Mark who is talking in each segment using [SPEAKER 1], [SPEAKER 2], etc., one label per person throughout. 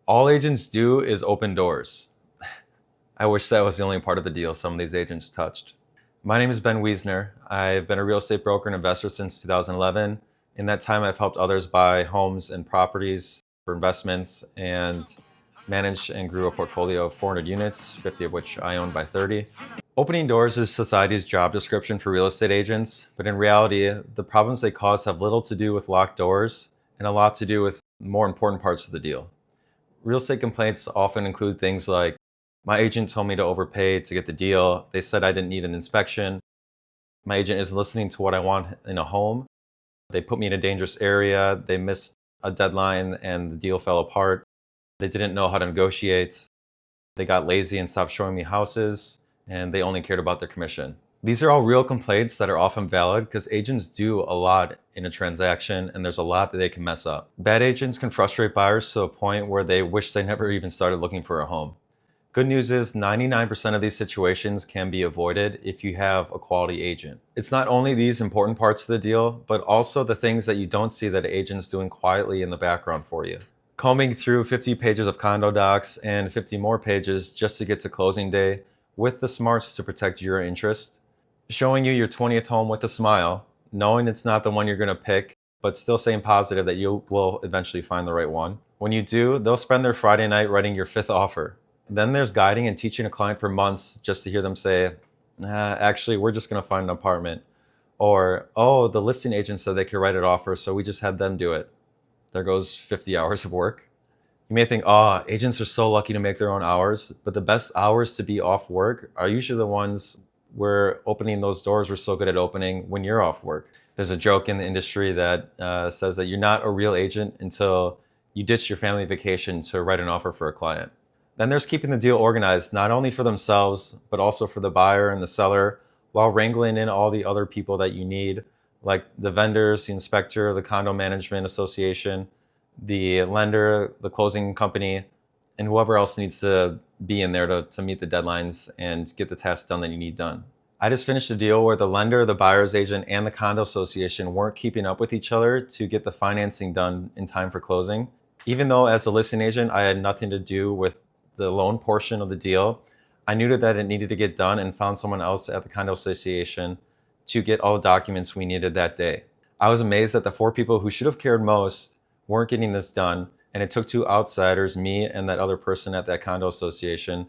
[SPEAKER 1] All agents do is open doors. I wish that was the only part of the deal some of these agents touched. My name is Ben Wiesner. I've been a real estate broker and investor since 2011. In that time, I've helped others buy homes and properties for investments and managed and grew a portfolio of 400 units, 50 of which I own by 30. Opening doors is society's job description for real estate agents, but in reality, the problems they cause have little to do with locked doors and a lot to do with more important parts of the deal. Real estate complaints often include things like, my agent told me to overpay to get the deal. They said I didn't need an inspection. My agent isn't listening to what I want in a home. They put me in a dangerous area. They missed a deadline and the deal fell apart. They didn't know how to negotiate. They got lazy and stopped showing me houses, and they only cared about their commission. These are all real complaints that are often valid because agents do a lot in a transaction and there's a lot that they can mess up. Bad agents can frustrate buyers to a point where they wish they never even started looking for a home. Good news is 99% of these situations can be avoided if you have a quality agent. It's not only these important parts of the deal, but also the things that you don't see that agents doing quietly in the background for you. Combing through 50 pages of condo docs and 50 more pages just to get to closing day with the smarts to protect your interest. Showing you your 20th home with a smile, knowing it's not the one you're going to pick, but still staying positive that you will eventually find the right one. When you do, they'll spend their Friday night writing your 5th offer. Then there's guiding and teaching a client for months just to hear them say, actually, we're just going to find an apartment. Or, oh, the listing agent said they could write an offer, so we just had them do it. There goes 50 hours of work. You may think, oh, agents are so lucky to make their own hours, but the best hours to be off work are usually the ones where opening those doors we're so good at opening when you're off work. There's a joke in the industry that says that you're not a real agent until you ditch your family vacation to write an offer for a client. Then there's keeping the deal organized, not only for themselves, but also for the buyer and the seller, while wrangling in all the other people that you need, like the vendors, the inspector, the condo management association, the lender, the closing company, and whoever else needs to be in there to meet the deadlines and get the tasks done that you need done. I just finished a deal where the lender, the buyer's agent, and the condo association weren't keeping up with each other to get the financing done in time for closing. Even though as a listing agent, I had nothing to do with the loan portion of the deal, I knew that it needed to get done and found someone else at the condo association to get all the documents we needed that day. I was amazed that the 4 people who should have cared most weren't getting this done, and it took 2 outsiders, me and that other person at that condo association,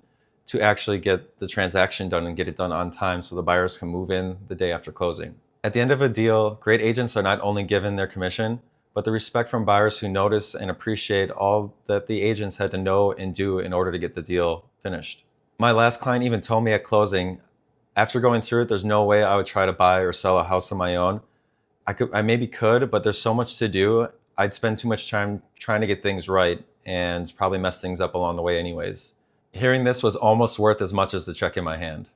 [SPEAKER 1] to actually get the transaction done and get it done on time so the buyers can move in the day after closing. At the end of a deal, great agents are not only given their commission, but the respect from buyers who notice and appreciate all that the agents had to know and do in order to get the deal finished. My last client even told me at closing, after going through it, there's no way I would try to buy or sell a house on my own. I maybe could, but there's so much to do. I'd spend too much time trying to get things right and probably mess things up along the way anyways. Hearing this was almost worth as much as the check in my hand.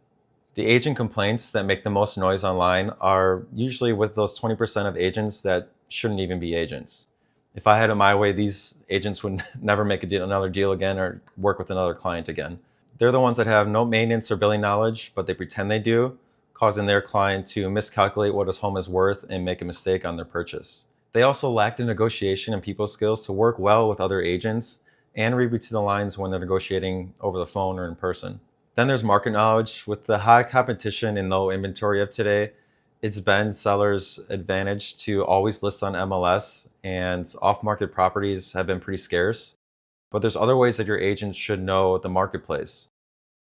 [SPEAKER 1] The agent complaints that make the most noise online are usually with those 20% of agents that shouldn't even be agents. If I had it my way, these agents would never make another deal again or work with another client again. They're the ones that have no maintenance or billing knowledge, but they pretend they do, causing their client to miscalculate what his home is worth and make a mistake on their purchase. They also lack the negotiation and people skills to work well with other agents and read between the lines when they're negotiating over the phone or in person. Then there's market knowledge. With the high competition and low inventory of today, it's been sellers' advantage to always list on MLS, and off-market properties have been pretty scarce. But there's other ways that your agent should know the marketplace.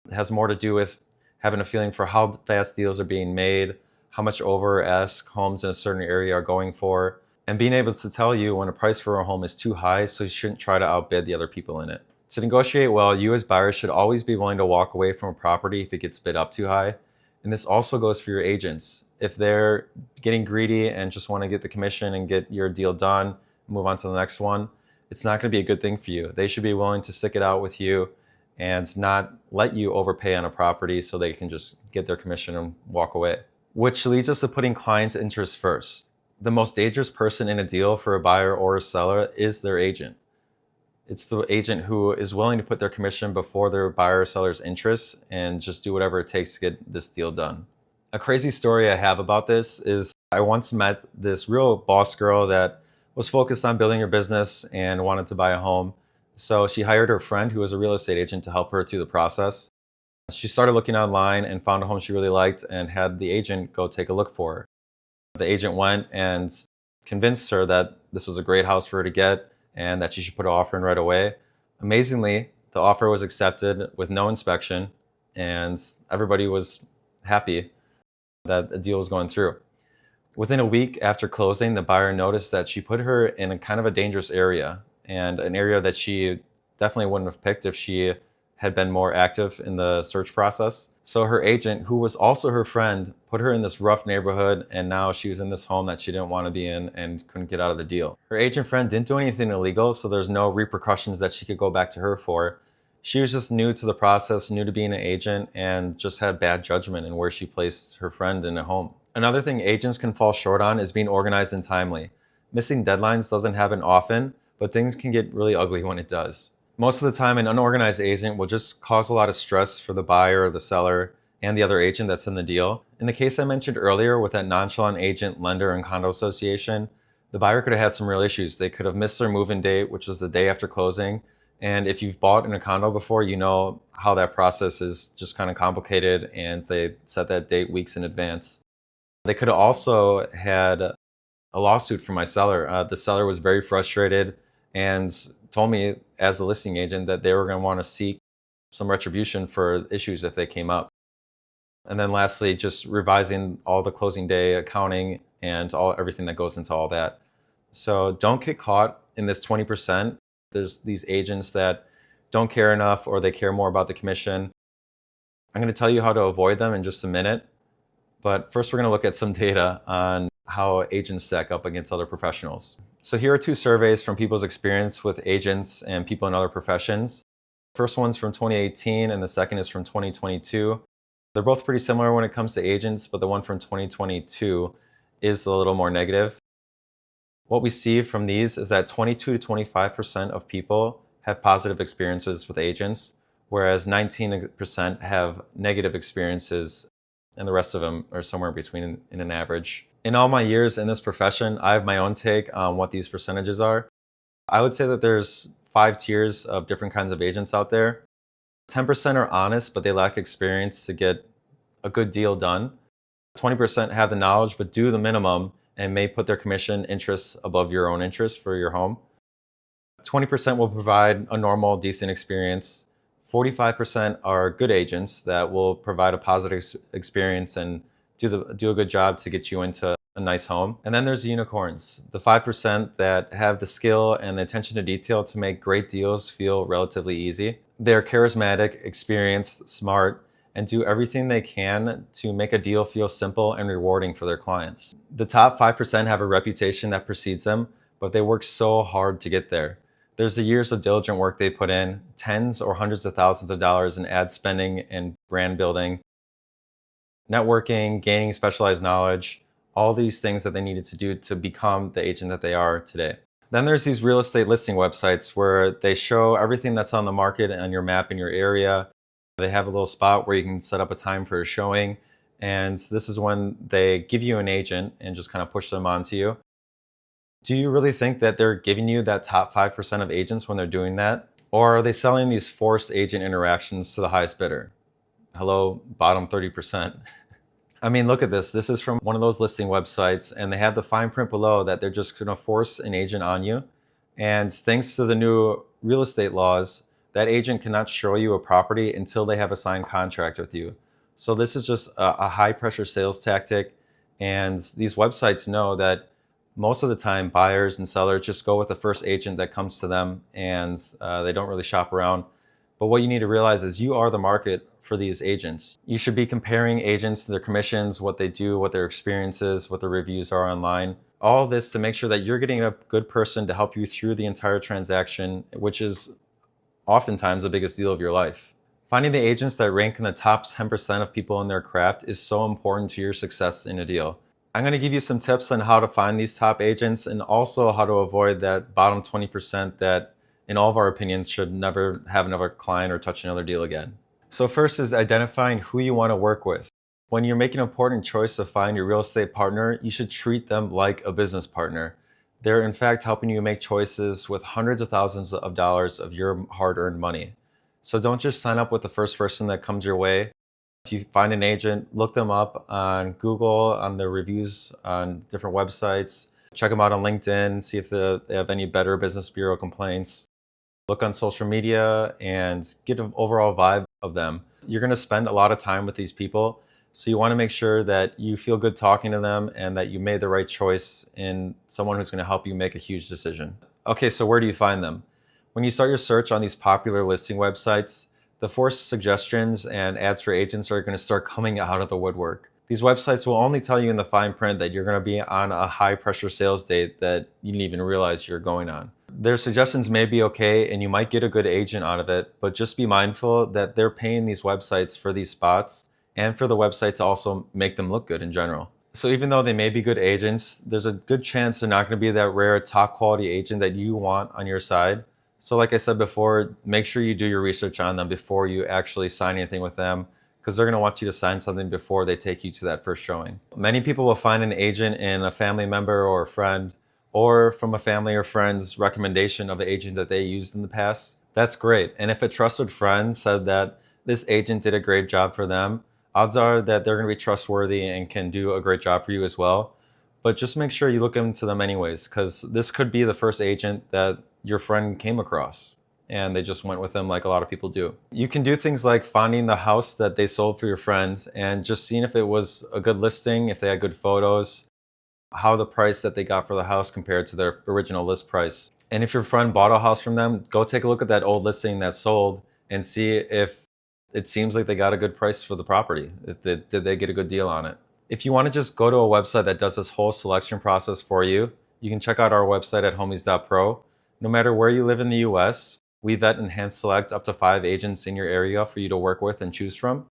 [SPEAKER 1] It has more to do with having a feeling for how fast deals are being made, how much over ask homes in a certain area are going for, and being able to tell you when a price for a home is too high, so you shouldn't try to outbid the other people in it. To negotiate well, you as buyers should always be willing to walk away from a property if it gets bid up too high. And this also goes for your agents. If they're getting greedy and just want to get the commission and get your deal done, move on to the next one, it's not going to be a good thing for you. They should be willing to stick it out with you and not let you overpay on a property so they can just get their commission and walk away. Which leads us to putting clients' interests first. The most dangerous person in a deal for a buyer or a seller is their agent. It's the agent who is willing to put their commission before their buyer or seller's interests and just do whatever it takes to get this deal done. A crazy story I have about this is I once met this real boss girl that was focused on building her business and wanted to buy a home. So she hired her friend who was a real estate agent to help her through the process. She started looking online and found a home she really liked and had the agent go take a look for her. The agent went and convinced her that this was a great house for her to get and that she should put an offer in right away. Amazingly, the offer was accepted with no inspection, and everybody was happy that the deal was going through. Within a week after closing, the buyer noticed that she put her in a kind of a dangerous area, and an area that she definitely wouldn't have picked if she had been more active in the search process. So her agent, who was also her friend, put her in this rough neighborhood, and now she was in this home that she didn't want to be in and couldn't get out of the deal. Her agent friend didn't do anything illegal, so there's no repercussions that she could go back to her for. She was just new to the process, new to being an agent, and just had bad judgment in where she placed her friend in a home. Another thing agents can fall short on is being organized and timely. Missing deadlines doesn't happen often, but things can get really ugly when it does. Most of the time, an unorganized agent will just cause a lot of stress for the buyer or the seller and the other agent that's in the deal. In the case I mentioned earlier with that nonchalant agent, lender, and condo association, the buyer could have had some real issues. They could have missed their move-in date, which was the day after closing. And if you've bought in a condo before, you know how that process is just kind of complicated, and they set that date weeks in advance. They could have also had a lawsuit from my seller. The seller was very frustrated and told me as a listing agent that they were going to want to seek some retribution for issues if they came up. And then lastly, just revising all the closing day accounting and everything that goes into all that. So don't get caught in this 20%. There's these agents that don't care enough, or they care more about the commission. I'm going to tell you how to avoid them in just a minute. But first, we're going to look at some data on how agents stack up against other professionals. So here are two surveys from people's experience with agents and people in other professions. First one's from 2018 and the second is from 2022. They're both pretty similar when it comes to agents, but the one from 2022 is a little more negative. What we see from these is that 22 to 25% of people have positive experiences with agents, whereas 19% have negative experiences, and the rest of them are somewhere between in an average. In all my years in this profession, I have my own take on what these percentages are. I would say that there's 5 tiers of different kinds of agents out there. 10% are honest, but they lack experience to get a good deal done. 20% have the knowledge, but do the minimum and may put their commission interests above your own interests for your home. 20% will provide a normal, decent experience. 45% are good agents that will provide a positive experience and do a good job to get you into a nice home. And then there's the unicorns, the 5% that have the skill and the attention to detail to make great deals feel relatively easy. They're charismatic, experienced, smart, and do everything they can to make a deal feel simple and rewarding for their clients. The top 5% have a reputation that precedes them, but they work so hard to get there. There's the years of diligent work they put in, tens or hundreds of thousands of dollars in ad spending and brand building, networking, gaining specialized knowledge, all these things that they needed to do to become the agent that they are today. Then there's these real estate listing websites where they show everything that's on the market on your map in your area. They have a little spot where you can set up a time for a showing. And this is when they give you an agent and just kind of push them onto you. Do you really think that they're giving you that top 5% of agents when they're doing that? Or are they selling these forced agent interactions to the highest bidder? Hello, bottom 30%. I mean, look at this. This is from one of those listing websites, and they have the fine print below that they're just going to force an agent on you. And thanks to the new real estate laws, that agent cannot show you a property until they have a signed contract with you. So this is just a high pressure sales tactic. And these websites know that most of the time buyers and sellers just go with the first agent that comes to them, and they don't really shop around. But what you need to realize is you are the market for these agents. You should be comparing agents, their commissions, what they do, what their experience is, what their reviews are online. All of this to make sure that you're getting a good person to help you through the entire transaction, which is oftentimes the biggest deal of your life. Finding the agents that rank in the top 10% of people in their craft is so important to your success in a deal. I'm going to give you some tips on how to find these top agents and also how to avoid that bottom 20% that, in all of our opinions, should never have another client or touch another deal again. So first is identifying who you want to work with. When you're making an important choice to find your real estate partner, you should treat them like a business partner. They're in fact helping you make choices with hundreds of thousands of dollars of your hard-earned money. So don't just sign up with the first person that comes your way. If you find an agent, look them up on Google, on their reviews on different websites. Check them out on LinkedIn, see if they have any Better Business Bureau complaints. Look on social media and get an overall vibe of them. You're going to spend a lot of time with these people, so you want to make sure that you feel good talking to them and that you made the right choice in someone who's going to help you make a huge decision. Okay, so where do you find them? When you start your search on these popular listing websites, the forced suggestions and ads for agents are going to start coming out of the woodwork. These websites will only tell you in the fine print that you're going to be on a high pressure sales date that you didn't even realize you're going on. Their suggestions may be okay and you might get a good agent out of it, but just be mindful that they're paying these websites for these spots and for the website to also make them look good in general. So even though they may be good agents, there's a good chance they're not going to be that rare top quality agent that you want on your side. So like I said before, make sure you do your research on them before you actually sign anything with them, because they're going to want you to sign something before they take you to that first showing. Many people will find an agent in a family member or a friend, or from a family or friend's recommendation of an agent that they used in the past. That's great. And if a trusted friend said that this agent did a great job for them, odds are that they're going to be trustworthy and can do a great job for you as well. But just make sure you look into them anyways, because this could be the first agent that your friend came across and they just went with them like a lot of people do. You can do things like finding the house that they sold for your friends and just seeing if it was a good listing, if they had good photos, how the price that they got for the house compared to their original list price. And if your friend bought a house from them, go take a look at that old listing that sold and see if it seems like they got a good price for the property. Did they get a good deal on it? If you want to just go to a website that does this whole selection process for you, you can check out our website at homies.pro. No matter where you live in the US, we vet and hand select up to 5 agents in your area for you to work with and choose from.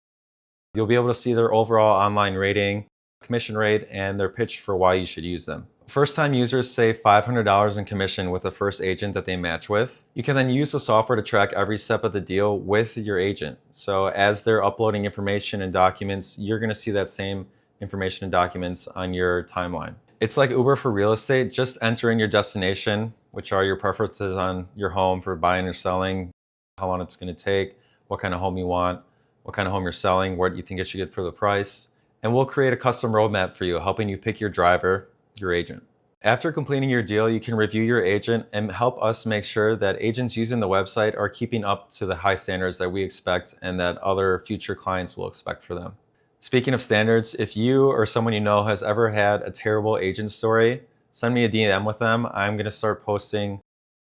[SPEAKER 1] You'll be able to see their overall online rating, commission rate, and their pitch for why you should use them. First-time users save $500 in commission with the first agent that they match with. You can then use the software to track every step of the deal with your agent. So as they're uploading information and documents, you're going to see that same information and documents on your timeline. It's like Uber for real estate. Just enter in your destination, which are your preferences on your home for buying or selling, how long it's going to take, what kind of home you want, what kind of home you're selling, what you think it should get for the price. And we'll create a custom roadmap for you, helping you pick your driver, your agent. After completing your deal, you can review your agent and help us make sure that agents using the website are keeping up to the high standards that we expect and that other future clients will expect for them. Speaking of standards, if you or someone you know has ever had a terrible agent story, send me a DM with them. I'm going to start posting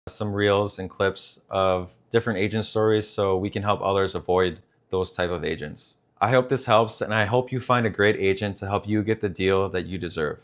[SPEAKER 1] some reels and clips of different agent stories so we can help others avoid those type of agents. I hope this helps, and I hope you find a great agent to help you get the deal that you deserve.